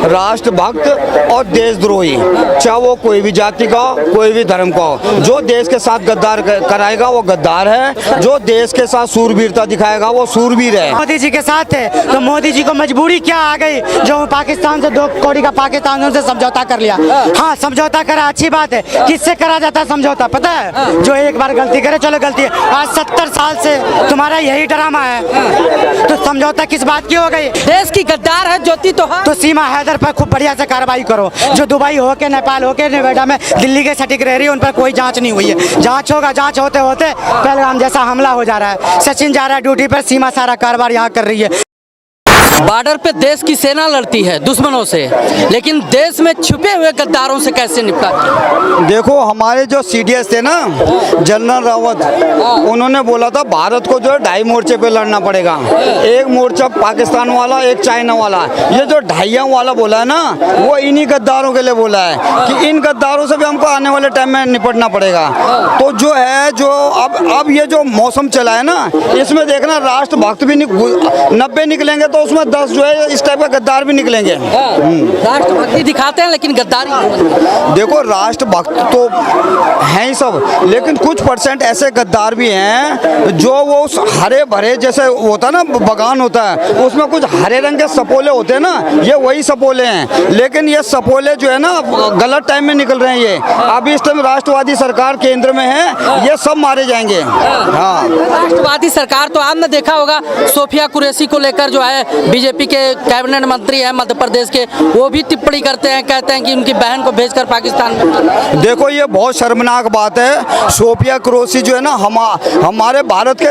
राष्ट्रभक्त और देशद्रोही, चाहे वो कोई भी जाति का हो, कोई भी धर्म का हो। जो देश के साथ गद्दार कराएगा वो गद्दार है, जो देश के साथ सूरवीरता दिखाएगा वो सूरवीर है। मोदी जी के साथ थे तो मोदी जी को मजबूरी क्या आ गई जो पाकिस्तान से 2 करोड़ का पाकिस्तान से समझौता कर लिया। हाँ, समझौता करा, अच्छी बात है। किससे करा जाता है समझौता पता है? जो एक बार गलती करे, चलो गलती है, आज 70 साल से तुम्हारा यही ड्रामा है, तो समझौता किस बात की हो गई? देश की गद्दार है ज्योति तो सीमा हैदर पर खूब बढ़िया से कार्रवाई करो। जो दुबई होके, नेपाल होके, नोएडा में दिल्ली के सटीक रह रही है, उन पर कोई जांच नहीं हुई है। जांच होगा, जांच होते होते पहलगाम जैसा हमला हो जा रहा है। सचिन जा रहा है ड्यूटी पर, सीमा सारा कारोबार यहाँ कर रही है। बॉर्डर पे देश की सेना लड़ती है दुश्मनों से, लेकिन देश में छुपे हुए गद्दारों से कैसे निपटा? देखो, हमारे जो CDS थे ना, जनरल रावत, उन्होंने बोला था भारत को जो है 2 मोर्चे पे लड़ना पड़ेगा। एक मोर्चा पाकिस्तान वाला, एक चाइना वाला। ये जो 2 वाला बोला है ना, वो इन्हीं गद्दारों के लिए बोला है कि इन गद्दारों से भी हमको आने वाले टाइम में निपटना पड़ेगा। तो जो है, जो अब ये जो मौसम चला है ना, इसमें देखना राष्ट्रभक्त भी 90 निकलेंगे तो उसमें 10 जो है इस टाइप का गद्दार भी निकलेंगे। राष्ट्रभक्ति दिखाते हैं लेकिन गद्दारी। देखो, राष्ट्रभक्त तो हैं ही सब, लेकिन कुछ % ऐसे गद्दार भी हैं जो वो उस हरे भरे जैसे होता है ना, बगान होता है, उसमें कुछ हरे रंग के सपोले होते हैं ना, ये वही सपोले हैं। लेकिन ये सपोले जो है ना गलत टाइम में निकल रहे हैं। ये अभी इस टाइम राष्ट्रवादी सरकार केंद्र में है, ये सब मारे जाएंगे। हाँ, राष्ट्रवादी सरकार तो आपने देखा होगा, सोफिया कुरैशी को लेकर जो है बीजेपी के कैबिनेट मंत्री हैं मध्य प्रदेश के, वो भी टिप्पणी करते हैं, कहते हैं कि उनकी बहन को भेजकर पाकिस्तान में। देखो, ये बहुत शर्मनाक बात है। सोफिया कुरैशी जो है ना, हमारे भारत के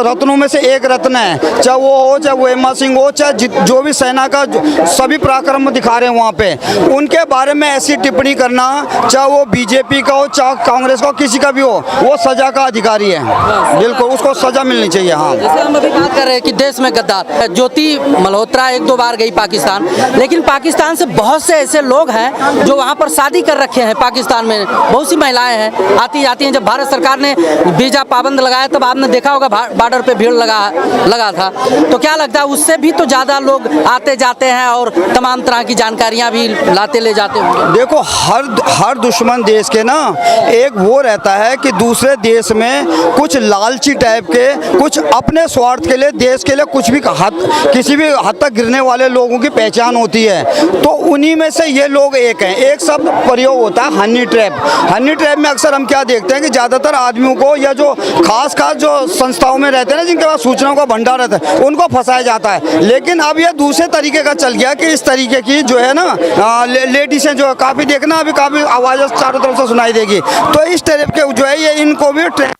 रत्नों में से एक रत्न है। चाहे वो हो, चाहे वो हेमा सिंह हो, चाहे जो भी सेना का सभी पराक्रम दिखा रहे हैं वहाँ पे, उनके बारे में ऐसी टिप्पणी करना, चाहे वो बीजेपी का हो, चाहे कांग्रेस का हो, किसी का भी हो, वो सजा का अधिकारी है। बिल्कुल, उसको सजा मिलनी चाहिए। हाँ, जैसे हम अभी बात कर रहे हैं कि देश में गद्दार, ज्योति मल्होत्रा 1-2 बार गई पाकिस्तान, लेकिन पाकिस्तान से बहुत से ऐसे लोग हैं जो वहाँ पर शादी कर रखे हैं। पाकिस्तान में बहुत सी महिलाएं हैं, आती जाती हैं। जब भारत सरकार ने वीजा पाबंद लगाया तब आपने देखा होगा बॉर्डर पे भीड़ लगा था। तो क्या लगता है, उससे भी तो ज़्यादा लोग आते जाते हैं और तमाम तरह की जानकारियाँ भी लाते ले जाते होंगे। देखो, हर दुश्मन देश के ना एक वो रहता है कि दूसरे देश में कुछ लालची टाइप के, कुछ अपने स्वार्थ के लिए, देश के लिए कुछ भी किसी भी हद तक गिरने वाले लोगों की पहचान होती है। तो उन्हीं में से ये लोग एक हैं। एक शब्द प्रयोग होता है हनी ट्रैप। हनी ट्रैप में अक्सर हम क्या देखते हैं कि ज़्यादातर आदमियों को, या जो खास जो संस्थाओं में रहते हैं ना, जिनके पास सूचनाओं का भंडार रहता है, उनको फंसाया जाता है। लेकिन अब ये दूसरे तरीके का चल गया कि इस तरीके की जो है ना लेडीज़ें जो है, काफ़ी देखना अभी काफ़ी आवाज़ चारों तरफ से सुनाई देगी। तो इस टाइप के जो है, ये इनको भी ट्रैप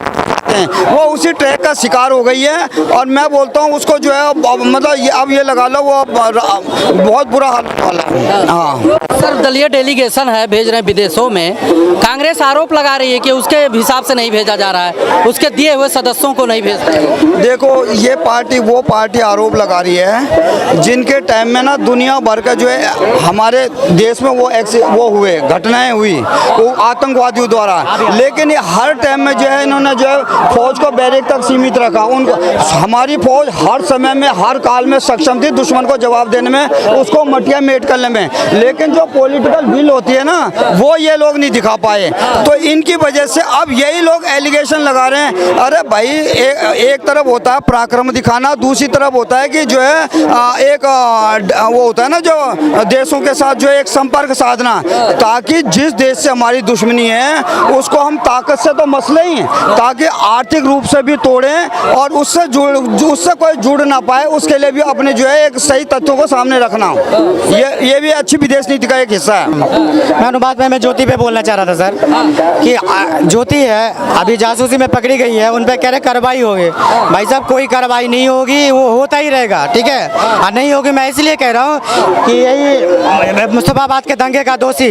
हैं, वो उसी ट्रैक का शिकार हो गई है। और मैं बोलता हूँ उसको जो है, मतलब अब ये लगा लो, वो बहुत बुरा हाल वाला है। हाँ, सर्वदलीय डेलीगेशन है, भेज रहे हैं विदेशों में। कांग्रेस आरोप लगा रही है कि उसके हिसाब से नहीं भेजा जा रहा है, उसके दिए हुए सदस्यों को नहीं भेज रहे हैं। देखो, ये पार्टी वो पार्टी आरोप लगा रही है जिनके टाइम में ना दुनिया भर का जो है हमारे देश में वो हुए घटनाएं हुई, वो आतंकवादियों द्वारा। लेकिन ये हर टाइम में जो है इन्होंने जो है फौज को बैरक तक सीमित रखा। उनको, हमारी फौज हर समय में, हर काल में सक्षम थी दुश्मन को जवाब देने में, उसको मटिया मेट करने में। लेकिन जो पॉलिटिकल विल होती है ना, वो ये लोग नहीं दिखा पाए। तो इनकी वजह से अब यही लोग एलिगेशन लगा रहे हैं। अरे भाई, एक तरफ होता है पराक्रम दिखाना, दूसरी तरफ होता है कि जो है एक वो होता है ना, जो देशों के साथ जो एक संपर्क साधना, ताकि जिस देश से हमारी दुश्मनी है उसको हम ताकत से तो मसले ही, ताकि आर्थिक रूप से भी तोड़ें और उससे कोई जुड़ ना पाए, उसके लिए भी अपने जो है एक सही तथ्यों को सामने रखना। ये भी अच्छी विदेश नीति का एक हिस्सा है। मैं अनुवाद में ज्योति पे बोलना चाह रहा था सर, कि ज्योति है अभी जासूसी में पकड़ी गई है, उन पर कह रहे कार्रवाई होगी। भाई साहब, कोई कार्रवाई नहीं होगी, वो होता ही रहेगा, ठीक है। और नहीं होगी, मैं इसलिए कह रहा हूँ कि यही मुस्तफाबाद के दंगे का दोषी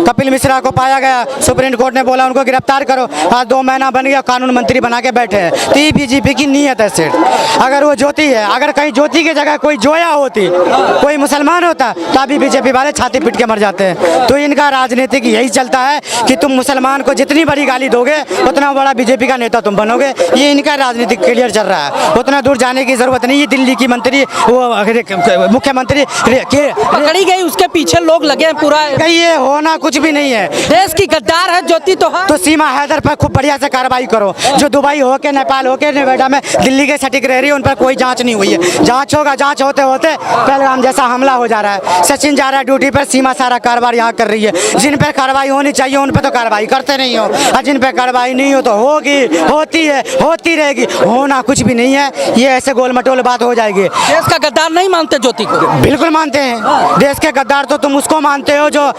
कपिल मिश्रा को पाया गया, सुप्रीम कोर्ट ने बोला उनको गिरफ्तार करो। आज 2 महीना बन गया, कानून मंत्री बना के बैठे हैं। तो ये बीजेपी की नीयत है सेठ। अगर वो ज्योति है, अगर कहीं ज्योति की जगह कोई जोया होती, कोई मुसलमान होता, तो अभी बीजेपी वाले छाती पीट के मर जाते हैं। तो इनका राजनीतिक यही चलता है कि तुम मुसलमान को जितनी बड़ी गाली दोगे उतना बड़ा बीजेपी का नेता तुम बनोगे। ये इनका राजनीतिक क्लियर चल रहा है। उतना दूर जाने की जरूरत नहीं है। दिल्ली की मंत्री, वो मुख्यमंत्री पकड़ी गई, उसके पीछे लोग लगे हैं पूरा। ये होना कुछ भी नहीं है। देश की गद्दार है ज्योति तो सीमा हैदर पर खूब बढ़िया से कार्रवाई करो। जो दुबई होके, नेपाल होके, नेवाडा में दिल्ली के सटीक रह रही है, उन पर कोई जांच नहीं हुई है। जांच होगा, जांच होते होते पहलगाम जैसा हमला हो जा रहा है। सचिन जा रहा है ड्यूटी पर, सीमा सारा कारोबार यहाँ कर रही है। जिन पर कार्रवाई होनी चाहिए उन पर तो कार्रवाई करते नहीं हो, और जिन पर कार्रवाई नहीं हो तो होगी, होती है, होती रहेगी। होना कुछ भी नहीं है। ये ऐसे गोल मटोल बात हो जाएगी। देश का गद्दार नहीं मानते ज्योति को? बिल्कुल मानते हैं। देश के गद्दार तो तुम उसको मानते हो जो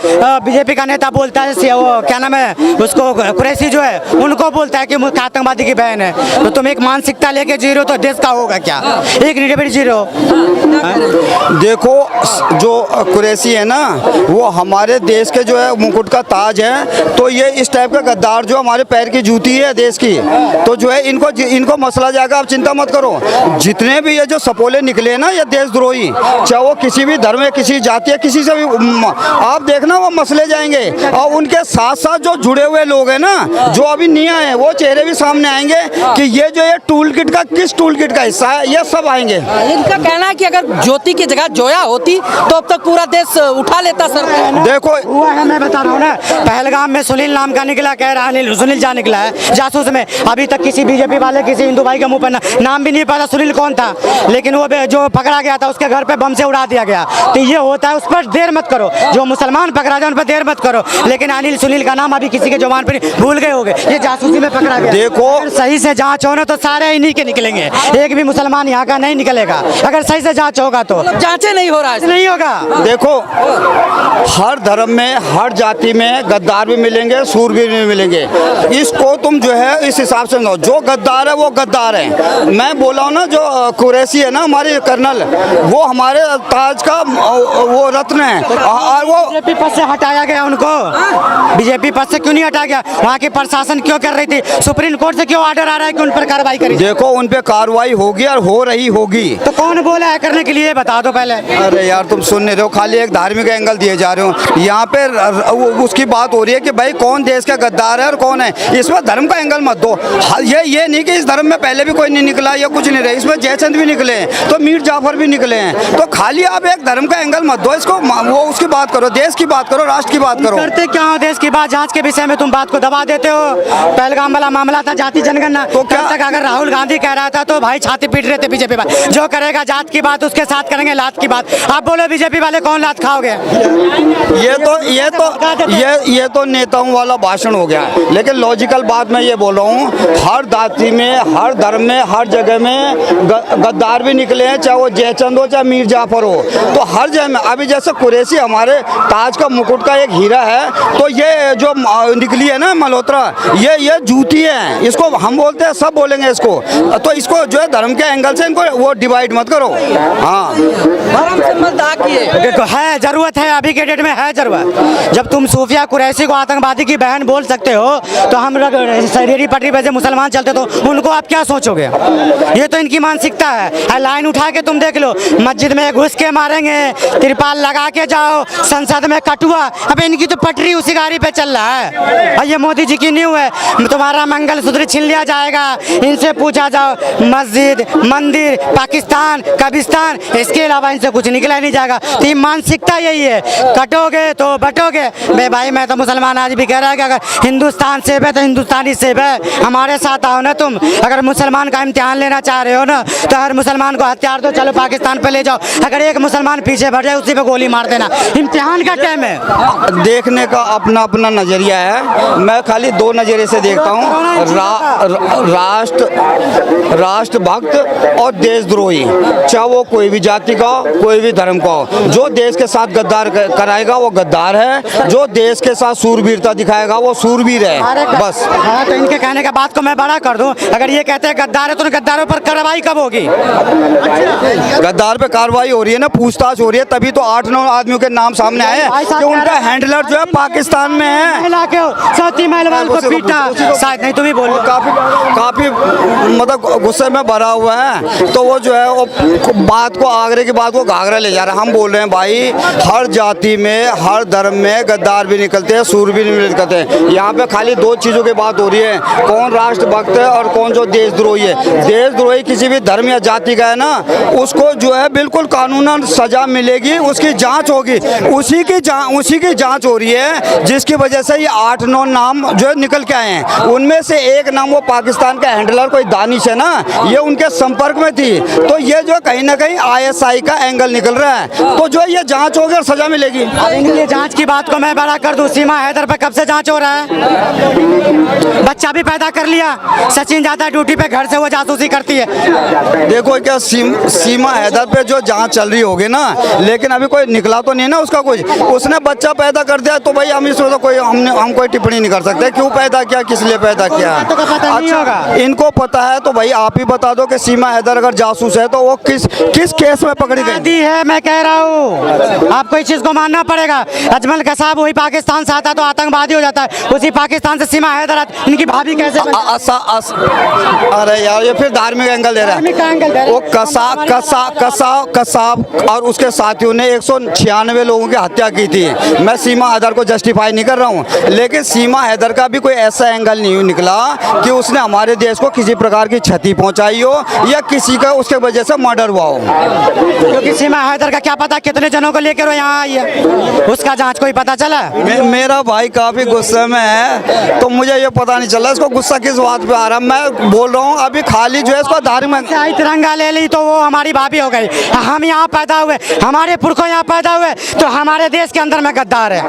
बीजेपी का नेता बोलता है, वो क्या नाम है उसको, कुरैशी जो है, उनको बोलता है कि मुझे आतंकवादी की बहन है। तो तुम एक मानसिकता लेके जी रहे हो तो देश का होगा क्या? एक नीडेबड़ी जी रहे हो। देखो जो कुरैशी है ना, वो हमारे देश के जो है मुकुट का ताज है। तो ये इस टाइप का गद्दार जो हमारे पैर की जूती है देश की, तो जो है इनको मसला जाएगा। आप चिंता मत करो। जितने भी ये जो सपोले निकले ना, ये देशद्रोही, चाहे वो किसी भी धर्म, किसी जाति या किसी से भी, आप देखना वो मसले जाएंगे। और उनके साथ साथ जो जुड़े हुए लोग हैं ना, जो अभी नहीं आए, वो चेहरे भी सामने आएंगे कि ये जो ये टूल किट का किस टूल किट का हिस्सा है, ये सब आएंगे। इनका कहना है कि अगर ज्योति की जगह जोया होती तो अब तक पूरा देश उठा लेता सर। देखो हुआ है, मैं बता रहा हूँ ना, पहलगाम में सुनील नाम का निकला, कह रहा है सुनील जा निकला है जासूस में। अभी तक किसी बीजेपी वाले, किसी हिंदू भाई के मुंह पर नाम भी नहीं पता सुनील कौन था। लेकिन वो जो पकड़ा गया था उसके घर पे बम से उड़ा दिया गया। तो ये होता है, उस पर देर मत करो। जो मुसलमान पकड़ा जाए उन पर देर मत करो। लेकिन अनिल सुनील का नाम अभी किसी के जुबान पर भूल गए होंगे, ये जासूसी में पकड़ा गया। देखो सही से जांच हो ना तो सारे इन्हीं के निकलेंगे, एक भी मुसलमान यहाँ का नहीं निकलेगा। अगर सही से जांच होगा तो। जांचे नहीं हो रहा है, नहीं होगा। देखो हर धर्म में, हर जाति में गद्दार भी मिलेंगे, सूरवीर भी मिलेंगे। इसको तुम जो है इस हिसाब से लो। जो गद्दार है वो गद्दार है। मैं बोला हूँ ना, जो कुरैशी है ना हमारे कर्नल, वो हमारे ताज का वो रत्न है। और वो बीजेपी पद से हटाया गया उनको। बीजेपी पद से क्यों नहीं हटाया गया? वहाँ की प्रशासन क्यों कर रही थी? सुप्रीम कोर्ट से क्यों ऑर्डर आ रहा है कि उन पर कार्रवाई करी? देखो उन पे कार्रवाई होगी और हो रही होगी। तो कौन बोला है करने के लिए, बता दो पहले। अरे यार तुम सुन नहीं रहे हो, खाली एक धार्मिक एंगल दिए जा रहे हो। यहाँ पे उसकी बात हो रही है कि भाई कौन देश का गद्दार है और कौन है। इसमें धर्म का एंगल मत दो। ये नहीं कि इस धर्म में पहले भी कोई नहीं निकला या कुछ नहीं रहा। इसमें जयचंद भी निकले हैं, तो मीर जाफर भी निकले हैं। तो खाली आप एक धर्म का एंगल मत दो इसको, वो उसकी बात करो, देश की बात करो, राष्ट्र की बात करो। करते क्या हो? देश की बात, जांच के विषय में तुम बात को दबा देते हो। पहलगाम वाला मामला था जाति जनगणना, तो क्या तक अगर राहुल गांधी कह रहा था तो भाई छाती पीट रहे थे बीजेपी वाले। जो करेगा जात की बात उसके साथ करेंगे लात की बात। आप बोलो बीजेपी वाले कौन लात खाओगे? ये तो नेताओं वाला भाषण हो गया है। लेकिन लॉजिकल बात मैं ये बोल रहा हूँ, हर जाति में, हर धर्म में, हर जगह में गद्दार भी निकले हैं, चाहे वो जयचंद हो चाहे मीर जाफर हो। तो हर जगह में अभी जैसे कुरैशी हमारे ताज का मुकुट का एक हीरा है, तो ये जो निकली है ना मल्होत्रा, ये जूती है। इसको हम बोलते हैं, सब बोलेंगे इसको। तो इसको जो है धर्म के एंगल से इनको वो डिवाइड मत करो। हाँ है जरूरत है, अभी के डेट में है जरूरत। जब तुम सूफिया कुरैशी को आतंकवादी की बहन बोल सकते हो, तो हम रेडी पटरी पे से मुसलमान चलते तो उनको आप क्या सोचोगे? ये तो इनकी मानसिकता है। लाइन उठा के तुम देख लो, मस्जिद में घुस के मारेंगे, तिरपाल लगा के जाओ, संसद में कटुआ। अब इनकी तो पटरी उसी गाड़ी पे चल रहा है। और ये मोदी जी की न्यू है, तुम्हारा मंगलसूत्र छीन लिया जाएगा। इनसे पूछा जाओ, मस्जिद, मंदिर, पाकिस्तान, कब्रिस्तान, इसके अलावा इनसे कुछ निकला नहीं जाएगा। तो ये मानसिकता यही है, कटोगे तो बटोगे। भाई मैं तो मुसलमान आज भी कह रहा है कि अगर हिंदुस्तान सेब है तो हिंदुस्तानी सेब है, हमारे साथ आओ ना तुम। अगर मुसलमान का इम्तिहान लेना चाह रहे हो ना, तो हर मुसलमान को हथियार दो, चलो पाकिस्तान पे ले जाओ। अगर एक मुसलमान पीछे बढ़ जाए उसी पे गोली मार देना। इम्तिहान का टाइम है। देखने का अपना अपना नजरिया है। मैं खाली दो नजरिए से देखता हूँ, राष्ट्रभक्त और देशद्रोही, चाहे वो कोई भी जाति का हो, कोई भी धर्म का हो। जो देश के साथ गद्दार कराएगा वो गद्दार है, जो देश के साथ सूरवीरता दिखाएगा वो सूरवीर है। बस हाँ, तो इनके कहने का बात को मैं बड़ा कर दूं, अगर ये कहते हैं गद्दार है तो गद्दारों पर कार्रवाई कब होगी? गद्दार पे कार्रवाई हो रही है ना, पूछताछ हो रही है, तभी तो 8-9 आदमियों के नाम सामने आए कि उनका हैंडलर जो है पाकिस्तान में है। महिला के सती महिला को पीटा, शायद नहीं तुम ही बोल काफ़ी मतलब गुस्से में भरा हुआ है। तो वो जो है वो बात को आगरे की बात को घाघरा ले जा रहा है। हम बोल रहे हैं भाई, हर जाति में हर धर्म में गद्दार भी निकलते हैं, सूर भी निकलते हैं। यहाँ पे खाली दो चीज़ों की बात हो रही है, कौन राष्ट्रभक्त है और कौन जो देशद्रोही है। देशद्रोही किसी भी धर्म या जाति का है ना, उसको जो है बिल्कुल कानूनन सजा मिलेगी, उसकी जांच होगी। उसी की जांच हो रही है जिसकी वजह से ये 8-9 नाम जो है निकल के आए हैं। उनमें से एक नाम वो पाकिस्तान का हैंडलर कोई दानिश है ना, ये उनके संपर्क में थी। तो ये जो कहीं ना कहीं ISI का एंगल निकल रहा है। तो जो ये जांच होगी और सजा मिलेगी। ये जांच की बात को मैं बड़ा कर दूं, सीमा हैदर पे कब से जांच हो रहा है? बच्चा भी पैदा कर लिया, सचिन जाता है ड्यूटी पे, घर से वो जासूसी करती है। देखो क्या सीमा हैदर पे जो जांच चल रही होगी ना, लेकिन अभी कोई निकला तो नहीं ना उसका कुछ। उसने बच्चा पैदा कर दिया तो भाई हम इसमें तो हम कोई टिप्पणी नहीं कर सकते, क्यों पैदा किया, किस लिए पैदा किया। तो पता नहीं होगा। इनको पता है तो भाई आप ही बता दो कि सीमा हैदर अगर जासूस है तो वो किस केस में पकड़ी गई है। मैं कह रहा हूँ आपको इस चीज को मानना पड़ेगा। अजमल कसाब वही पाकिस्तान से आता तो आतंकवादी हो जाता है, उसी पाकिस्तान से सीमा हैदर आती, इनकी भाभी कैसे अरे यार ये फिर धार्मिक एंगल दे रहा है। वो कसाब और उसके साथियों ने 196 लोगों की हत्या की थी। मैं सीमा हैदर को जस्टिफाई नहीं कर रहा हूँ, लेकिन सीमा हैदर का भी कोई ऐसा एंगल नहीं निकला कि उसने हमारे देश को किसी प्रकार की क्षति पहुंचाई हो या किसी का उसके वजह से मर्डर हुआ हो। क्योंकि सीमा हैदर का क्या पता कितने जनों को लेकर वो यहाँ आई है, उसका जांच कोई पता चला? मेरा भाई काफी गुस्से में है, तो मुझे ये पता नहीं चला इसको गुस्सा किस बात पे आ रहा है। मैं बोल रहा हूँ अभी खाली जो है इसको धार्मिक तिरंगा ले ली तो वो हमारी भाभी हो गई। हम यहाँ पैदा हुए, हमारे पुरखों यहाँ पैदा हुए, तो हमारे देश के अंदर में गद्दार है।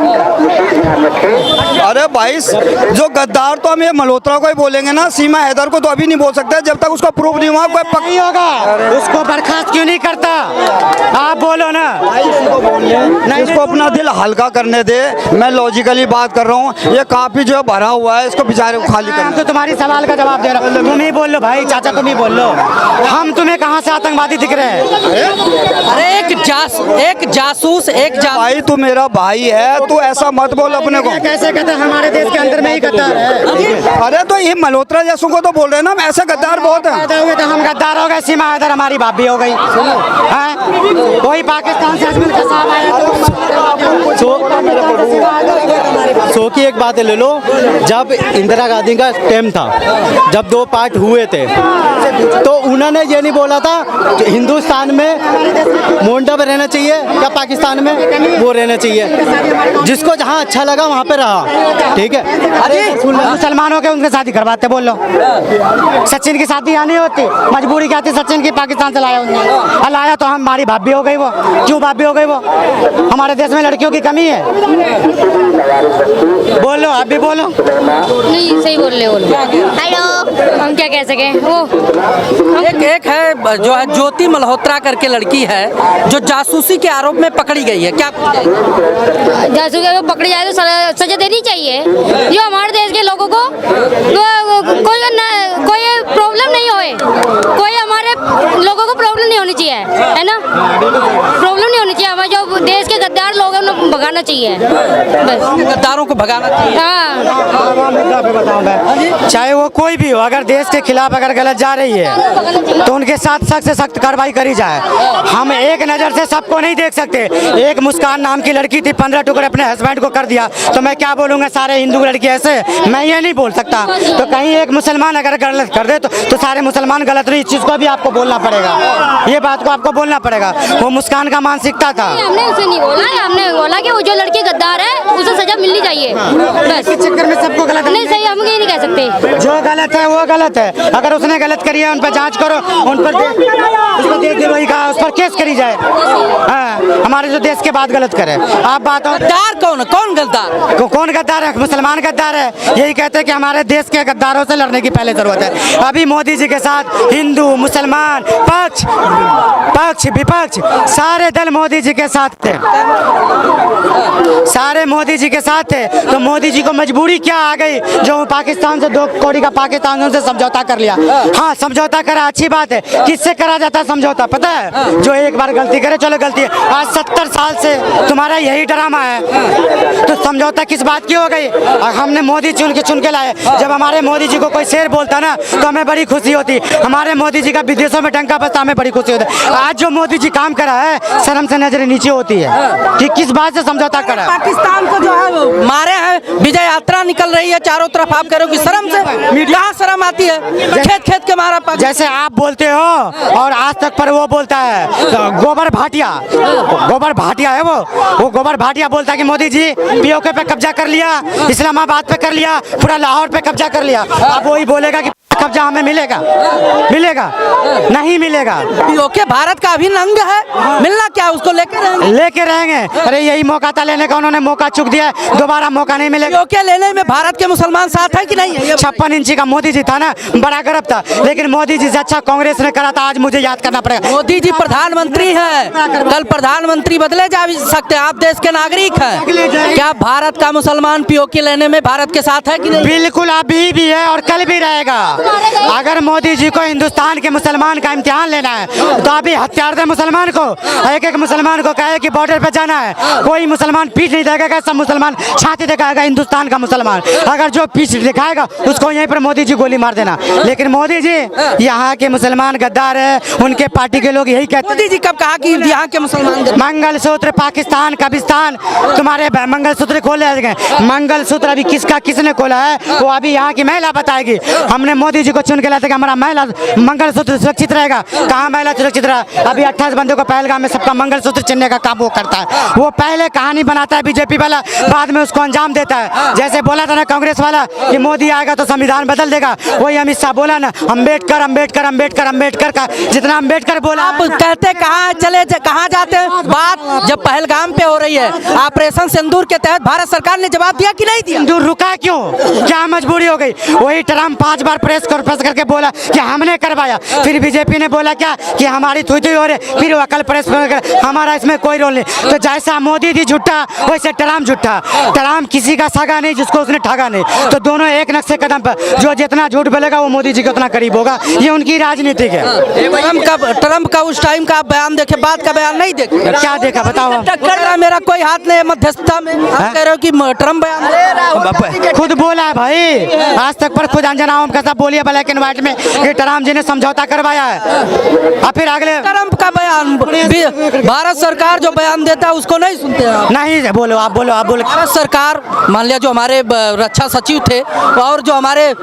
अरे भाई जो गद्दार तो हम ये मल्होत्रा को ही बोलेंगे ना, सीमा हैदर को तो अभी नहीं बोल सकते जब तक उसका प्रूफ नहीं हुआ। कोई नहीं होगा, उसको बर्खास्त क्यों नहीं करता? आप बोलो ना। नहीं, इसको अपना दिल हल्का करने दे। मैं लॉजिकली बात कर रहा हूँ, ये काफी जो है भरा हुआ है, इसको बेचारे को खाली हम कर। तो तुम्हारी सवाल का जवाब दे रहा हूँ, तुम ही बोल लो भाई, चाचा तुम ही बोल लो। हम तुम्हें कहाँ से आतंकवादी दिख रहे हैं? अरे एक जासूस भाई तू मेरा भाई है, तू ऐसा मत बोल अपने को। कैसे कहते हैं हमारे देश के अंदर में ही गद्दार है? अरे तो ये मल्होत्रा जैसों को तो बोल रहे हैं ना, ऐसे गद्दार बहुत है। पैदा हुए तो हम गद्दार हो गए, सीमा हैदर हमारी भाभी हो गई। कोई पाकिस्तान से अजमल कसाब आया सो की एक बात ले लो, जब इंदिरा गांधी का टाइम था, जब 2 पार्ट हुए थे, तो उन्होंने ये नहीं बोला था हिंदुस्तान में मोंडा में रहना चाहिए या पाकिस्तान में वो रहना चाहिए, जिसको जहाँ अच्छा लगा वहाँ पे रहा। ठीक है, अरे मुसलमानों के उनके शादी करवाते, बोल लो। सचिन की शादी यहाँ नहीं होती, मजबूरी क्या थी सचिन की, पाकिस्तान से लाया उन्होंने, लाया तो हमारी भाभी हो गई वो। क्यों भाभी हो गई वो? हमारे देश में लड़कियों की कमी है। बोलो, आप भी बोलो। नहीं सही बोल रहे हो। हेलो, हम क्या कह सकें? वो एक है जो है ज्योति मल्होत्रा करके लड़की है जो जासूसी के आरोप में पकड़ी गई है, क्या जासूस अगर पकड़ी जाए तो सजा देनी चाहिए। जो हमारे देश के लोगों को कोई प्रॉब्लम नहीं होए, कोई हमारे लोगों को प्रॉब्लम नहीं होनी चाहिए, है ना? प्रॉब्लम नहीं होनी चाहिए। हमारे जो देश के गद्दार लोग हैं उन्हें भगाना चाहिए, बस गद्दारों को भगाना चाहिए। चाहे वो कोई भी हो, अगर देश के खिलाफ अगर गलत जा रही है तो उनके साथ सख्त से सख्त कार्रवाई करी जाए। हम एक नज़र से सबको नहीं देख सकते। एक मुस्कान नाम की लड़की थी, 15 टुकड़े अपने हस्बैंड को कर दिया, तो मैं क्या बोलूँगा सारे हिंदू लड़की ऐसे? मैं ये नहीं बोल सकता। तो कहीं एक मुसलमान अगर गलत कर दे तो सारे मुसलमान गलत नहीं। इस चीज़ को भी आपको बोलना पड़ेगा, ये बात को आपको बोलना पड़ेगा। वो मुस्कान का मानसिकता था। हमने उसे नहीं बोला, हमने बोला कि वो जो लड़की गद्दार है उसे सजा मिलनी चाहिए, बस। इस चक्कर में सबको गलत नहीं सही, हम ये नहीं कह सकते। जो गलत है वो गलत है। अगर उसने गलत करी है उन पर जांच करो, उन पर देशद्रोही का उस पर केस करी जाए। हाँ, हमारे जो देश के बाद गलत करे। आप बात गद्दार कौन गद्दार? कौन गद्दार है? मुसलमान गद्दार है। यही कहते हैं कि हमारे देश के गद्दारों से लड़ने की पहले जरूरत है। अभी मोदी जी के साथ हिंदू मुसलमान पक्ष विपक्ष सारे दल मोदी जी के साथ थे। सारे मोदी जी के साथ थे, तो मोदी जी को मजबूरी क्या आ गई जो पाकिस्तान से 2 करोड़ का पाकिस्तान से समझौता कर लिया। हाँ, समझौता करा, अच्छी बात है। किससे करा जाता है समझौता पता है? जो एक बार गलती करे चलो गलती है। आज 70 साल से तुम्हारा यही ड्रामा है, तो समझौता किस बात की हो गई? हमने मोदी चुन के लाए। जब हमारे मोदी जी को कोई शेर बोलता ना तो हमें बड़ी खुशी होती। हमारे मोदी जी का विदेशों में डंका बजता, हमें बड़ी खुशी होती है। आज जो मोदी जी काम करा है, शर्म से नजरें नीचे होती है कि किस बात से समझौता करा है। पाकिस्तान को जो है वो मारे हैं, विजय यात्रा निकल रही है चारों तरफ, आप कह रहे हो कि शर्म से, कहाँ शर्म आती है? खेत खेत के मारा जैसे आप बोलते हो और आज तक पर वो बोलता है गोबर भाटिया है वो गोबर भाटिया बोलता है कि मोदी जी पीओके पे कब्जा कर लिया, इस्लामाबाद पे कर लिया, पूरा लाहौर पे कब्जा कर लिया। अब वही बोलेगा कि कब्जा हमें मिलेगा नहीं मिलेगा। पीओके भारत का अभिन्न अंग है, मिलना क्या, उसको लेके रहेंगे। अरे यही मौका था लेने का, उन्होंने मौका चूक दिया, दोबारा मौका नहीं मिलेगा। पीओके लेने में भारत के मुसलमान साथ है कि नहीं है? 56 इंची का मोदी जी था ना, बड़ा गर्व था, लेकिन मोदी जी से अच्छा कांग्रेस ने करा था। आज मुझे याद करना पड़ेगा, मोदी जी प्रधानमंत्री हैं, कल प्रधानमंत्री बदले जा सकते हैं, आप देश के नागरिक हैं। क्या भारत का मुसलमान पीओके लेने में भारत के साथ है कि नहीं? बिल्कुल, अभी भी है और कल भी रहेगा। अगर मोदी जी को हिंदुस्तान के मुसलमान का इम्तिहान लेना है तो अभी हथियार दे मुसलमान को, एक मुसलमान को कहे कि बॉर्डर पे जाना है, कोई मुसलमान पीठ नहीं देगा, सब मुसलमान छाती दिखाएगा। हिंदुस्तान का मुसलमान अगर जो पीठ दिखाएगा उसको यहीं पर मोदी जी गोली मार देना। लेकिन मोदी जी यहाँ के मुसलमान गद्दार है, उनके पार्टी के लोग यही कहते हैं। मोदी जी कब कहा कि यहाँ के मुसलमान मंगलसूत्र पाकिस्तान कब्रिस्तान तुम्हारे मंगलसूत्र खोले गए। मंगलसूत्र अभी किसने खोला है वो अभी यहाँ की महिला बताएगी। हमने मोदी जी को चुन के लाते कि हमारा महिला मंगलसूत्र सुरक्षित रहेगा। कहाँ महिला सुरक्षित रहा? अभी 28 बंदों को पहलगाम में सबका मंगलसूत्र चिन्हने का काम वो करता है। वो पहले कहानी बनाता है बीजेपी वाला, बाद में उसको अंजाम देता है। जैसे बोला था ना कांग्रेस वाला कि मोदी आएगा तो संविधान बदल देगा, वही अमित शाह बोला ना अम्बेडकर अम्बेडकर अम्बेडकर अम्बेडकर का जितना अम्बेडकर बोला। आप कहते कहाँ जाते हैं? बात जब पहलगाम पे हो रही है, ऑपरेशन सिंदूर के तहत भारत सरकार ने जवाब दिया कि नहीं दिया? सिंदूर रुका क्यों? क्या मजबूरी हो गई? वही ट्रम्प 5 बार प्रेस कॉन्फ्रेंस करके बोला कि हमने करवाया, फिर बीजेपी ने बोला क्या कि हमारी थुई हो रही, फिर वो कल प्रेस हमारा इसमें कोई रोल नहीं। तो जैसा मोदी जी झूठा वैसे ट्रम्प झूठा। ट्रम्प किसी का सगा नहीं जिसको उसने ठगा नहीं, तो दोनों एक नक्शे कदम पर, जो जितना झूठ बोलेगा वो मोदी जी के उतना करीब होगा। ये उनकी राजनीति है। ट्रम्प का उस टाइम का बयान देखे, बात का बयान नहीं देखे? क्या देखा बताओ? मेरा कोई हाथ नहीं है मध्यस्थता में। आप कह रहे हो कि ट्रम्प बयान खुद बोला है भाई, आज तक पर खुद अंजना ओम कैसा बोलिए ब्लैक एंड व्हाइट में कि ट्रम्प जी ने समझौता करवाया है। और फिर अगले ट्रम्प का बयान, भारत सरकार जो बयान देता है उसको नहीं सुनते हैं। नहीं बोलो, आप बोलो। भारत सरकार मान लिया जो हमारे रक्षा सचिव थे और जो हमारे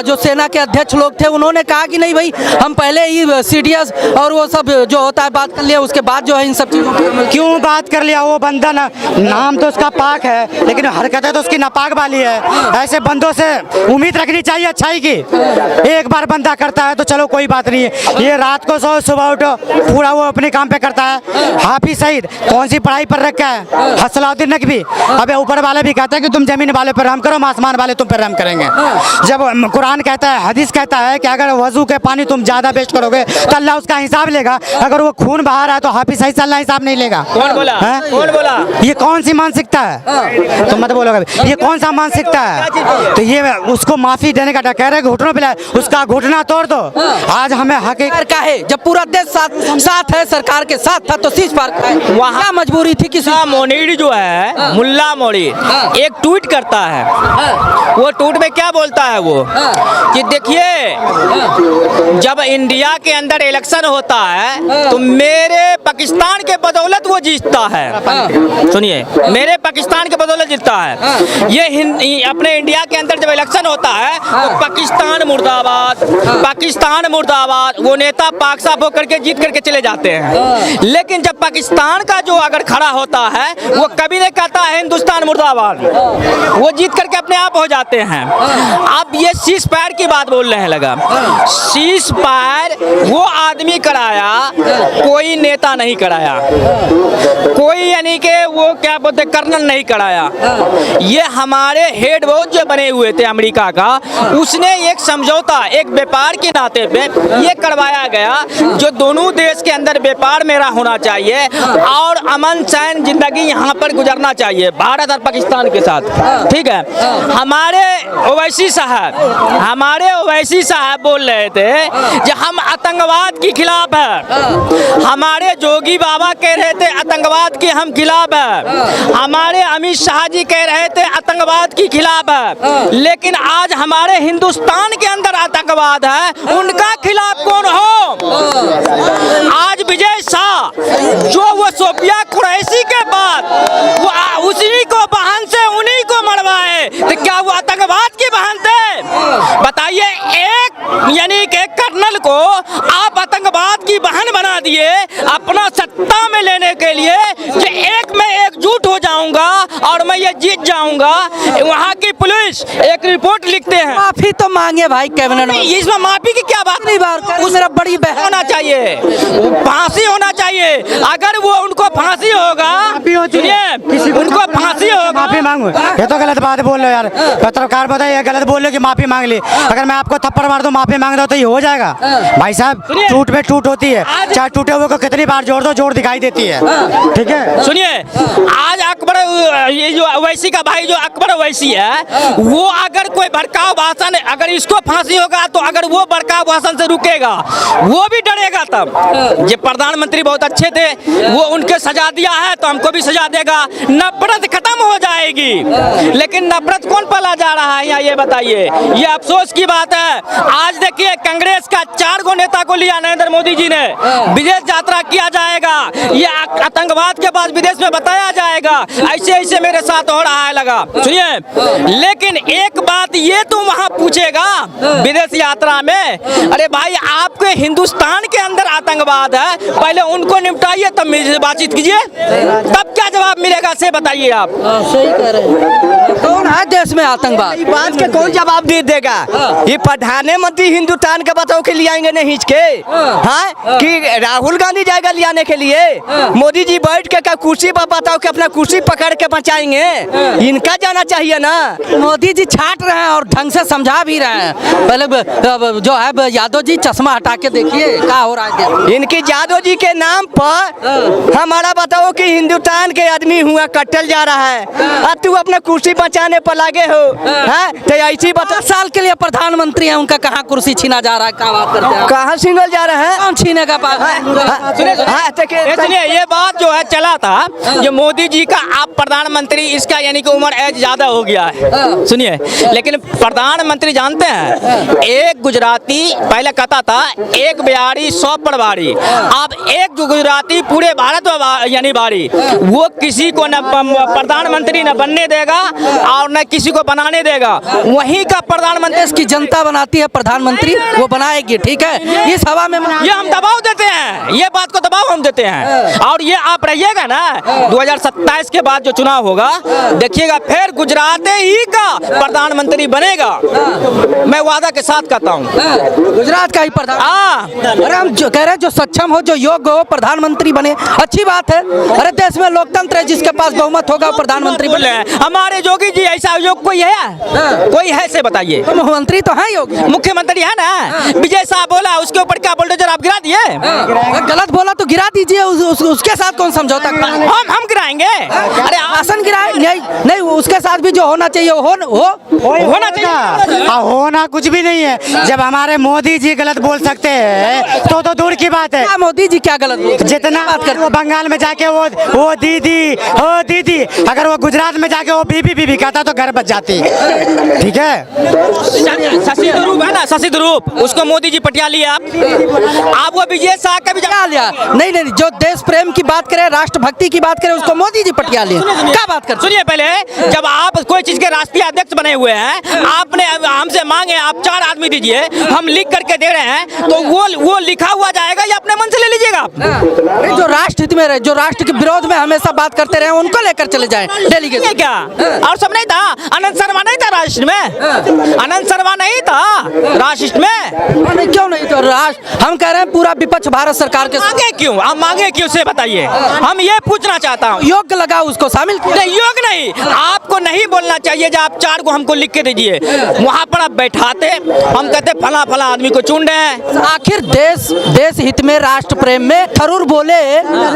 जो सेना के अध्यक्ष लोग थे, उन्होंने कहा कि नहीं भाई हम पहले ही सीडीएस और वो सब जो होता है बात कर लिया, उसके बाद जो है इन सब चीजों की क्यों बात कर लिया? वो बंदा ना, नाम तो उसका पाक है लेकिन हरकतें तो उसकी नापाक वाली है। ऐसे बंदों से उम्मीद रखनी चाहिए अच्छाई की। एक बार बंदा करता है तो चलो कोई बात नहीं है, ये रात को सो सुबह उठो पूरा वो अपने काम पे करता है। हाफिज सईद कौन सी पढ़ाई पर रखा है? हसलाउद्दीन नकवी। अबे ऊपर वाले भी कहते हैं कि तुम जमीन वाले पर रहम करो, आसमान वाले तुम पर रहम करेंगे। जब कुरान कहता है, हदीस कहता है कि अगर वजू के पानी तुम ज्यादा वेस्ट करोगे तो अल्लाह उसका हिसाब लेगा। अगर वो खून बहा रहा है तो हाफिज सईद से अल्लाह हिसाब नहीं लेगा। कौन बोला? कौन बोला? ये कौन सी मानसिकता है? तुम मत बोलो कभी, ये कौन सा मानसिकता है? तो ये उसको माफी देने का कह रहे घुटनों पे उसका घुटना तोड़ दो। आज हमें हकीकत का है, जब पूरा देश साथ है, सरकार के साथ था तो सीज पार वहाँ क्या मजबूरी थी? किसी मोनीड जो है मुल्ला मोनी एक ट्वीट करता है। वो ट्वीट में क्या बोलता है वो कि देखिए जब इंडिया के अंदर इलेक्शन होता है तो मेरे पाकिस्तान के बदौलत वो जीतता है। सुनिए, मेरे पाकिस्तान के बदौलत जीतता है। ये अपने इंडिया के अंदर जब इलेक्शन होता है तो पाकिस्तान मुर्दाबाद, पाकिस्तान मुर्दाबाद, वो नेता पाक साफ होकर के जीत करके चले जाते हैं। लेकिन जब पाकिस्तान का जो अगर खड़ा होता है वो कभी नहीं कहता है हिंदुस्तान मुर्दाबाद, वो जीत करके अपने आप हो जाते हैं। अब ये सीज फायर की बात बोलने हैं लगा। सीज फायर वो आदमी कराया, कोई नेता नहीं कराया, कोई यानी कि वो क्या बोलते कर्नल नहीं कराया। ये हमारे हेड वो जो बने हुए थे अमेरिका का, उसने एक समझौता एक व्यापार के नाते पे ये करवाया गया जो दोनों देश के अंदर व्यापार मेरा होना चाहिए और अमन चैन जिंदगी यहाँ पर गुजरना चाहिए भारत और पाकिस्तान के साथ, ठीक है। हमारे ओवैसी साहब बोल रहे थे कि हम आतंकवाद के खिलाफ है, हमारे जोगी बाबा कह रहे थे आतंकवाद के हम खिलाफ है, हमारे अमित शाह जी कह रहे थे आतंकवाद के खिलाफ है, लेकिन आज हमारे हिंदुस्तान के अंदर आतंकवाद है, उनका खिलाफ कौन हो? आज विजय शाह जो वो सोफिया कुरैशी के बाद वो उसी को बहन से उन्हीं को मरवाए, तो क्या वो आतंकवाद की बहन थे? बताइए, एक यानी कि कर्नल को आप आतंकवाद की बहन बना दिए अपना सत्ता में लेने के लिए कि एक मैं एकजुट हो जाऊंगा और मैं ये जीत जाऊंगा। वहाँ की पुलिस एक रिपोर्ट लिखते हैं, माफी तो मांगे भाई कैबिनेट में, इसमें माफी की क्या बात नहीं, उस मेरा बड़ी बहन होना चाहिए, फांसी होना चाहिए। अगर वो उनको फांसी होगा, सुनिए, उनको फांसी होगा, माफी मांगो, ये तो गलत बात बोल रहे हो यार, पत्रकार बताइए गलत बोल रहे हो कि माफी मांग ली। अगर मैं आपको थप्पड़ मार दूं माफी मांग दो तो ये हो जाएगा? भाई साहब, टूट पे टूट होती है, चाहे टूटे हुए को कितनी बार जोड़ दो जोड़ दिखाई देती है, ठीक है। सुनिए, आज अकबर ये जो ओवैसी का भाई जो अकबर ओवैसी है, वो अगर कोई भड़काऊ भाषण, अगर इसको फांसी होगा तो अगर वो भड़काऊ भाषण से रुकेगा वो भी डरेगा। तब ये प्रधानमंत्री बहुत अच्छे थे, वो उनके सजा दिया है तो हमको भी सजा देगा, नफरत खत्म हो जाएगी। लेकिन नफरत कौन पाला जा रहा है यहाँ, ये बताइए। ये अफसोस की बात है। आज देखिए, कांग्रेस का 4 गो नेता को लिया नरेंद्र मोदी जी ने, विदेश यात्रा किया जाएगा, ये आतंकवाद के बाद विदेश में बताया जाएगा, ऐसे ऐसे मेरे साथ हो रहा है लगा। सुनिए, लेकिन एक बात ये तो वहाँ पूछेगा विदेश यात्रा में, अरे भाई आपके हिंदुस्तान के अंदर आतंकवाद है, पहले उनको निपटाइए तब मेरे बातचीत कीजिए, तब क्या जवाब मिलेगा से बताइए आप। सही कह रहे हैं। कौन है देश में आतंकवाद? बात के कौन जवाब दे देगा? ये प्रधानमंत्री हिंदुस्तान के बताओ के लिए आएंगे नहीं हिचके, हाँ कि राहुल गांधी जाएगा ले आने के लिए, मोदी जी बैठ के कुर्सी पर बताओ कि अपना कुर्सी पकड़ के बचाएंगे, इनका जाना चाहिए ना। मोदी जी छाट रहे हैं और ढंग से समझा भी रहे हैं। पहले जो है यादव जी चश्मा हटा के देखिए क्या हो रहा है। इनकी यादव जी के नाम पर हमारा बताओ कि हिंदुस्तान के आदमी हुआ कटल जा रहा है, अब तू अपना कुर्सी बचाने पर लगे हो, हाँ तो ऐसी बता। 5 साल के लिए प्रधानमंत्री है, उनका कहाँ कुर्सी छीना जा रहा है? क्या बात करते हैं? कहाँ छीनल जा रहा है? कौन छीनेगा? सुनिए, ये बात जो है चला था, जो मोदी जी का आप प्रधानमंत्री, इसका यानी कि उम्र एज ज्यादा हो गया है। सुनिए, लेकिन प्रधानमंत्री जानते हैं, एक गुजराती पहले कहता था एक बिहारी 100 पटवारी, अब एक गुजराती पूरे भारत में यानी बारी, वो किसी को न प्रधानमंत्री न बनने देगा और न किसी को बनाने देगा, वहीं का प्रधानमंत्री। देश की जनता बनाती है प्रधानमंत्री, वो बनाएगी, ठीक है। इस हवा में ये हम दबाव देते हैं, ये बात को दबाव हम देते हैं, और ये आप रहिएगा ना 2027 के बाद जो चुनाव होगा, देखिएगा फिर गुजरात ही का प्रधानमंत्री बनेगा, मैं वादा के साथ कहता हूँ। गुजरात का ही प्रधान। अरे हम जो कह रहे हैं, जो सक्षम हो, जो योग्य हो, प्रधानमंत्री बने, अच्छी बात है। अरे देश में लोकतंत्र है, जिसके पास बहुमत होगा वो प्रधानमंत्री बोले हमारे योगी जी, ऐसा योग कोई है? कोई है से बताइए। मुख्यमंत्री तो है योगी, मुख्यमंत्री है ना। विजय शाह बोला, उसके ऊपर क्या बुलडोजर आप गिरा दिए? गलत बोला तो गिरा दीजिए, उसके साथ कौन समझौता? हम गिराएंगे? अरे आसन गिराए नहीं, उसके साथ भी जो होना चाहिए होना चाहिए। होना कुछ भी नहीं है। जब हमारे मोदी जी गलत बोल सकते हैं तो दूर की बात है। मोदी जी क्या गलत बोल? जितना बात करते, वो बंगाल में जाके वो दीदी, अगर वो गुजरात में जाके वो बीबी कहता तो घर बच जाती, ठीक है। शशि थरूर है ना, शशि थरूर, उसको मोदी जी पटिया लिया। आप वो विजय शाह का भी क्या लिया? नहीं, जो देश प्रेम की बात करे, राष्ट्रभक्ति की बात करे, उसको मोदी जी पटिया लिया। क्या बात कर? सुनिए, पहले जब आप कोई चीज के राष्ट्रीय अध्यक्ष बने हुए हैं, आपने हमसे मांगे आप 4 आदमी दीजिए, हम लिख करके दे रहे हैं, तो वो लिखा हुआ जाएगा या अपने मन से ले लीजिएगा आप। जो राष्ट्र हित में रहे, जो राष्ट्र के विरोध में हमेशा बात करते रहे, उनको लेकर चले जाएं डेलीगेट। क्या और सब नहीं था? आनंद शर्मा नहीं था राष्ट्र में? आनंद शर्मा नहीं था राष्ट्र में? क्यों नहीं तो? राष्ट्र हम कह रहे हैं पूरा विपक्ष भारत सरकार के मांगे क्यों? आप मांगे क्यों से बताइए, हम ये पूछना चाहता हूँ। योग्य लगा उसको शामिल किया? नहीं, योग्य नहीं, आपको नहीं नहीं बोलना चाहिए जब आप 4 को हमको लिख के दीजिए, वहाँ पर आप बैठाते, हम कहते फला फला आदमी को चुन रहे हैं। आखिर देश हित में, राष्ट्र प्रेम में थरूर बोले,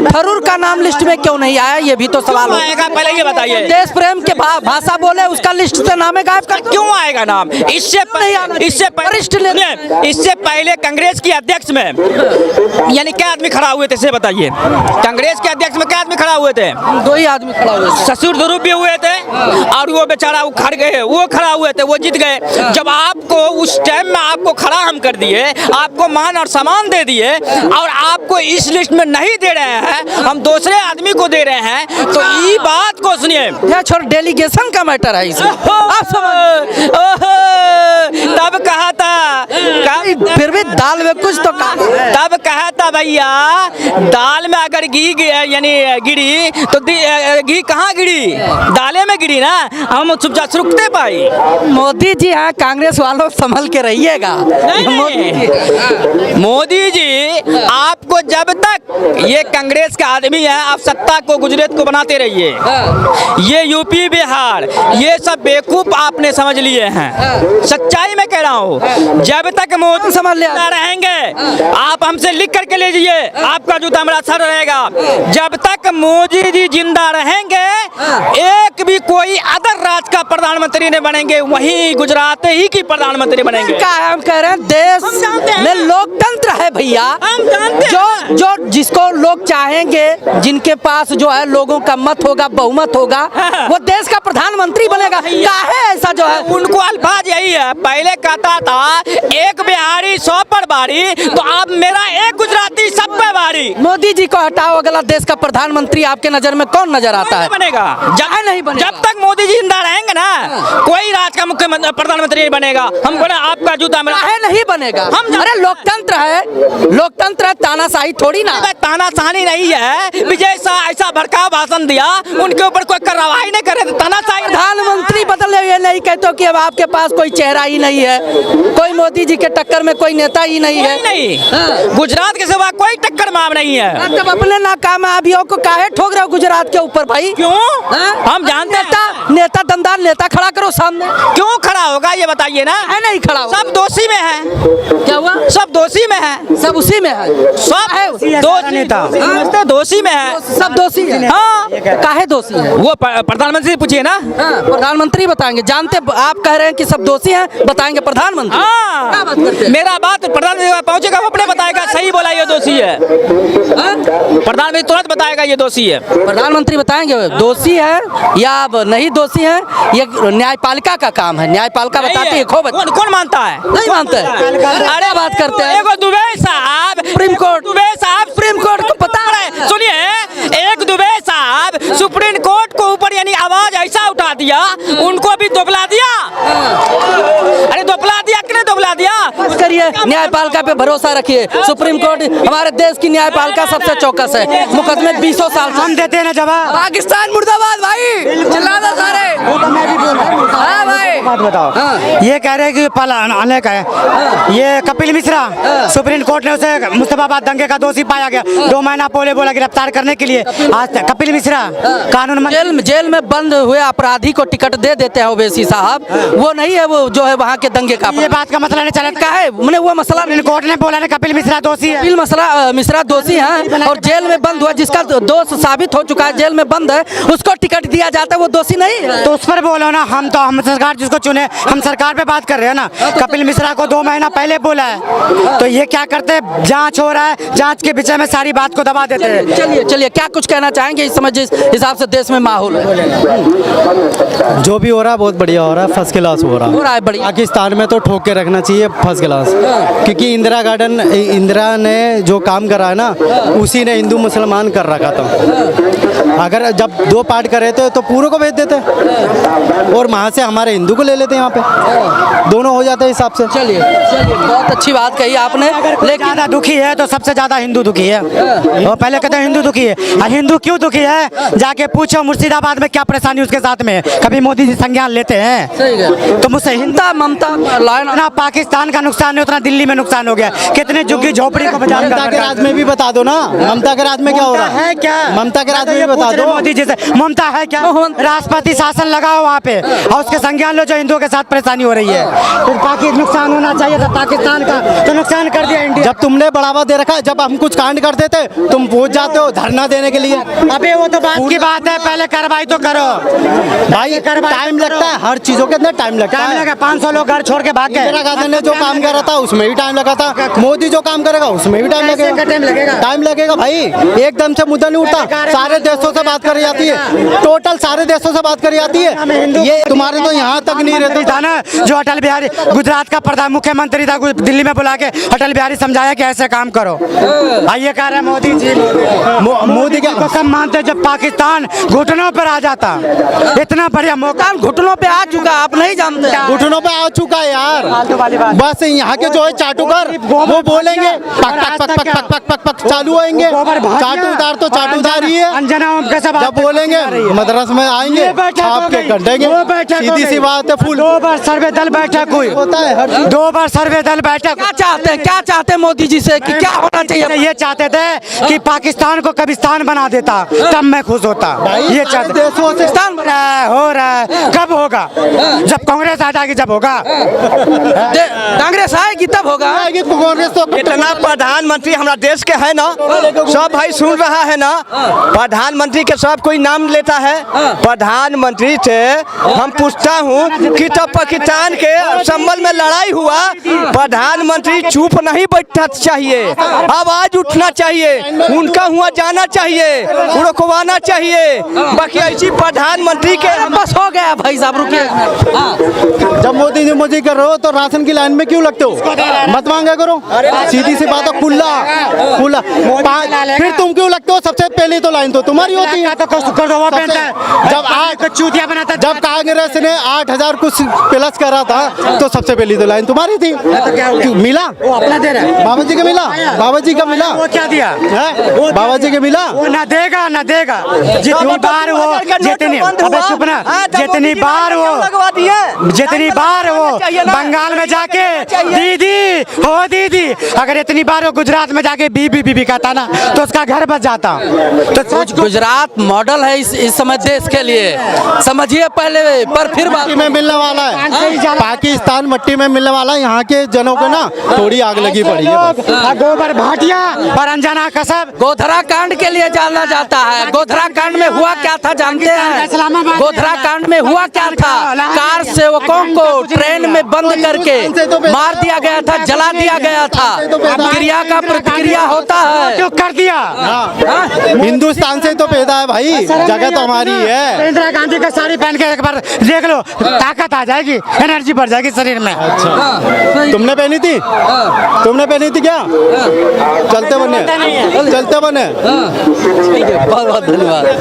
थरूर का नाम लिस्ट में क्यों नहीं आया, ये भी तो सवाल क्यों आएगा, पहले ये बताइए। देश प्रेम के भाषा बोले, उसका लिस्ट से नाम है गायब कर, क्यों आएगा नाम? इससे पहले कांग्रेस की अध्यक्ष में यानी क्या आदमी खड़ा हुए थे, से बताइए। कांग्रेस के अध्यक्ष में क्या आदमी खड़ा हुए थे? 2 ही आदमी खड़ा हुए। ससुर दुरुप भी हुए थे और वो बेचारा उखड़ गए, वो खड़ा हुए थे, वो जीत गए। जब आपको उस टाइम में आपको खड़ा हम कर दिए, आपको मान और सम्मान दे दिए और आपको इस लिस्ट में नहीं दे रहे हैं, हम दूसरे आदमी को दे रहे हैं, तो ये बात को सुनिए। छोड़, डेलीगेशन का मैटर है इसमें, आप समझ। तब कहा था, फिर भी दाल में कुछ तो तब कहा था भैया, दाल में अगर घी यानी गिरी तो घी कहाँ गिरी? दाले में गिरी ना, हम चुपचाप रुकते पाई। मोदी जी, हाँ, कांग्रेस वालों संभल के रहिएगा। मोदी जी, आपको जब तक ये कांग्रेस का आदमी है, आप सत्ता को, गुजरात को बनाते रहिए। ये यूपी बिहार ये सब बेवकूफ आपने समझ लिए हैं, सच्चाई में कह रहा हूँ। जब तक मोदी समझ लिया रहेंगे, आप हमसे लिख करके ले जाइए, आपका जूता मेरा सर रहेगा। जब तक मोदी जी जिंदा रहेंगे, एक भी कोई अदर राज्य का प्रधानमंत्री नहीं बनेंगे, वही गुजरात ही की प्रधानमंत्री बनेंगे। क्या हम कह रहे हैं, देश में लोकतंत्र है भैया, जो जिसको लोग चाहेंगे, जिनके पास जो है लोगों का मत होगा, बहुमत होगा, वो देश का प्रधानमंत्री बनेगा। क्या है ऐसा जो है, उनको अल्फाज यही है। पहले कहता था एक बिहारी 100 पर भारी, तो अब मेरा एक गुजराती सब पे भारी। मोदी जी को हटाओ, अगला देश का प्रधानमंत्री आपके नजर में कौन नजर आता है? बनेगा नहीं बनेगा। जब तक मोदी जी जिंदा रहेंगे ना, कोई राज्य का मुख्यमंत्री प्रधानमंत्री नहीं बनेगा। हम बोले आपका जूता मेरा नहीं बनेगा। अरे लोकतंत्र है, लोकतंत्र, तानाशाही थोड़ी ना। तानाशाही नहीं है, विजय शाह ऐसा भड़काऊ भाषण दिया, उनके ऊपर कोई कार्रवाई नहीं करे, तानाशाही। प्रधानमंत्री बदल, ये नहीं कहते कि अब आपके पास कोई चेहरा ही नहीं है, कोई मोदी जी के टक्कर में कोई नेता ही नहीं है। नहीं, गुजरात के सिवा कोई टक्कर में नहीं है। तब अपने नाकामयाबियों को काहे ठोक रहे हो गुजरात के ऊपर भाई? क्यों? हम जानते हैं। नेता दमदार नेता खड़ा करो सामने। क्यों खड़ा होगा ये बताइए ना? नहीं खड़ा होगा। सब दोषी में है। क्या हुआ? सब दोषी में है, सब उसी में है, सब दोषी, दोषी में है, सब दोषी है। हाँ, काहे दोषी है? वो प्रधानमंत्री से पूछिए ना। प्रधानमंत्री बताएंगे। जानते आप कह रहे हैं कि सब दोषी हैं, बताएंगे प्रधानमंत्री। हाँ, मेरा बात प्रधानमंत्री पहुंचेगा, वो अपने बताएगा सही बोला ये दोषी है। प्रधानमंत्री तुरंत बताएगा ये दोषी है। प्रधानमंत्री बताएंगे दोषी है या नहीं दोषी है, ये न्यायपालिका का काम है। न्यायपालिका बताती है। कौन मानता है? नहीं मानते। अरे बात करते हैं। दुबे साहब सुप्रीम कोर्ट, सुप्रीम कोर्ट को पता है। सुनिए, एक दुबे साहब सुप्रीम कोर्ट को ऊपर यानी आवाज ऐसा उठा दिया, उनको भी दोगला दिया। अरे दोगला दिया कि नहीं दोगला दिया? करिए, न्यायपालिका पे भरोसा रखिए। सुप्रीम कोर्ट हमारे देश की न्यायपालिका सबसे चौकस है। मुकदमे 20 साल हम देते हैं ना जवाब। पाकिस्तान मुर्दाबाद भाई, चिल्ला दो सारे। हाँ भाई, बात बताओ। ये कह रहे हैं कि आने का है, ये कपिल मिश्रा, सुप्रीम कोर्ट ने उसे मुस्तफाबाद दंगे का दोषी पाया गया। 2 महीना पहले बोला गिरफ्तार करने के लिए। आज तक कपिल मिश्रा कानून जेल में बंद हुए अपराधी को टिकट दे देते हैं ओवैसी साहब, वो नहीं है, वो जो है वहाँ के दंगे का। ये बात का मसला नहीं चला क्या है, मैंने वो मसला कोर्ट ने बोला ना कपिल मिश्रा दोषी है। कपिल मिश्रा दोषी है और जेल में बंद हुआ, जिसका दोष साबित हो चुका है, जेल में बंद है, उसको टिकट दिया जाता है, वो दोषी नहीं है। तो उस पर बोलो ना। हम सरकार जिसको चुने, हम सरकार पे बात कर रहे हैं ना। कपिल मिश्रा को 2 महीना पहले बोला है, तो ये क्या करते हैं, जांच हो रहा है, जांच के विषय में सारी बात को दबा देते हैं। चलिए क्या कुछ कहना चाहेंगे इस समय जिस हिसाब से देश में माहौल है? जो भी हो रहा है बहुत बढ़िया हो रहा है, फर्स्ट क्लास हो रहा है बढ़िया। पाकिस्तान में तो ठोक के रखना चाहिए फर्स्ट क्लास, क्योंकि इंदिरा ने जो काम करा है ना, उसी ने हिंदू मुसलमान कर रखा था। अगर जब 2 पार्ट करे थे तो पूरे को भेज देते और वहाँ से हमारे हिंदू को ले लेते हैं यहाँ पे, दोनों हो जाते हैं हिसाब से। चलिए चलिए, बहुत अच्छी बात कही आपने। लेकिन ज्यादा दुखी है तो सबसे ज्यादा हिंदू दुखी है। वो पहले कहते हैं हिंदू दुखी है, और हिंदू क्यों दुखी है जाके पूछो मुर्शिदाबाद में क्या परेशानी उसके साथ में है। कभी मोदी जी संज्ञान लेते हैं? सही है। तो मुझसे हिंदू ममता लाइन उतना पाकिस्तान का नुकसान है उतना दिल्ली में नुकसान हो गया। कितने झुग्गी झोपड़ी को बचा ममता के राज में भी बता दो ना, ममता के राज में क्या हो रहा है क्या? ममता के राज में ये भी बता पूछ रहे दो। मोदी जी से, ममता है क्या? राष्ट्रपति शासन लगाओ वहाँ पे और उसके संज्ञान लो जो हिंदुओं के साथ परेशानी हो रही है। फिर पाकिस्तान नुकसान होना चाहिए था पाकिस्तान का, तो नुकसान कर दिया इंडिया। जब तुमने बढ़ावा दे रखा है, जब हम कुछ कांड करते थे तुम पहुंच जाते हो धरना देने के लिए। अबे वो तो बात की बात है, पहले कार्रवाई तो करो भाई टाइम लगता है, हर चीजों के अंदर टाइम लगता टाइम है। लगा, 500 लोग घर छोड़ के भाग गए। इंदिरा गांधी ने जो काम करा था उसमें भी टाइम लगा था, मोदी जो काम करेगा उसमें भी टाइम लगेगा। टाइम लगेगा भाई, एकदम से मुद्दा नहीं उठता। सारे देशों से बात करी जाती है, टोटल सारे देशों से बात करी जाती है। ये तुम्हारे तो यहाँ तक नहीं रहती था ना, जो अटल बिहारी गुजरात का प्रधान मुख्यमंत्री था, दिल्ली में बुला के अटल बिहारी समझाया कि ऐसे काम करो। ये कह रहे मोदी जी, मोदी को सब मानते जब पाकिस्तान घुटनों पर आ जाता। इतना बढ़िया मौका घुटनों पे आ चुका, आप नहीं जानते। घुटनों पे आ चुका है यार। बस यहाँ के जो है चाटुकर वो बोलेंगे पक पक पक पक पक पक पक चालू होंगे। चाटुदार तो चाटुदार ही है, जब बोलेंगे मदरस में आएंगे छाप के कटेंगे। सीधी सी बात है। फुल 2 बार सर्वे दल बैठक हुई, होता है हर चीज। 2 बार सर्वे दल बैठक। क्या चाहते हैं मोदी जी से कि क्या होना चाहिए? ये चाहते थे कि पाकिस्तान को कब्रिस्तान बना देता, तब मैं खुश होता। ये चाहते देशों से हो रहा है, कब होगा? जब कांग्रेस आ जाएगी जब होगा। कांग्रेस आएगी तब होगा। कांग्रेस तो इतना प्रधानमंत्री हमारा देश के है ना, सब भाई सुन रहा है ना, प्रधानमंत्री के सब कोई नाम लेता है। प्रधानमंत्री से हम पूछता हूँ कि तब पाकिस्तान के संबल में लड़ाई हुआ, प्रधानमंत्री चुप नहीं बैठना चाहिए, आवाज उठना चाहिए, उनका हुआ जाना चाहिए, रुकवाना चाहिए। बाकी ऐसी प्रधानमंत्री के बस हो गया भाई साहब, रुकिए। जब मोदी जी मोदी कर रहे हो तो राशन की लाइन में क्यों लगते हो? मत मांगा करो, सीधी सी बात है। खुला खुला फिर तुम क्यों लगते हो? सबसे पहले तो लाइन तो तुम्हारी होती है। जब कांग्रेस ने 8000 कुछ प्लस करा था तो सबसे पहली तो लाइन तुम्हारी थी। क्यों मिला? वो अपना दे रहा है। बाबा जी का मिला, बाबा जी का मिला। वो क्या दिया? बाबा जी के मिला। वो ना देगा ना देगा। जितनी बार वो जितनी बार वो बंगाल में जाके दीदी हो दीदी, अगर इतनी बार वो गुजरात में जाके बीबी बीबी कहता ना तो उसका घर बच जाता। तो गुजरात मॉडल है इस समय देश के लिए, समझिए पहले। पर फिर बात में मिलने वाला है, पाकिस्तान मट्टी में मिलने वाला है। यहाँ के जनों को ना थोड़ी आग लगी पड़ी है। गोबर भाटिया और अंजना कसब गोधरा कांड के लिए जाना जाता है। गोधरा कांड में हुआ क्या था जानते हैं? गोधरा कांड में हुआ क्या था? कार सेवकों को ट्रेन में बंद करके मार दिया गया था, जला दिया गया था। क्रिया का प्रतिक्रिया होता है। क्यों कर दिया? हिंदुस्तान से तो पैदा है भाई, जगह तो हमारी है। इंदिरा गांधी का साड़ी पहन के एक बार देख लो, ताकत आ जाएगी, एनर्जी बढ़ जाएगी शरीर में। तुमने पहनी थी? तुमने पहनी थी क्या? चलते बने, चलते बने। बहुत बहुत धन्यवाद।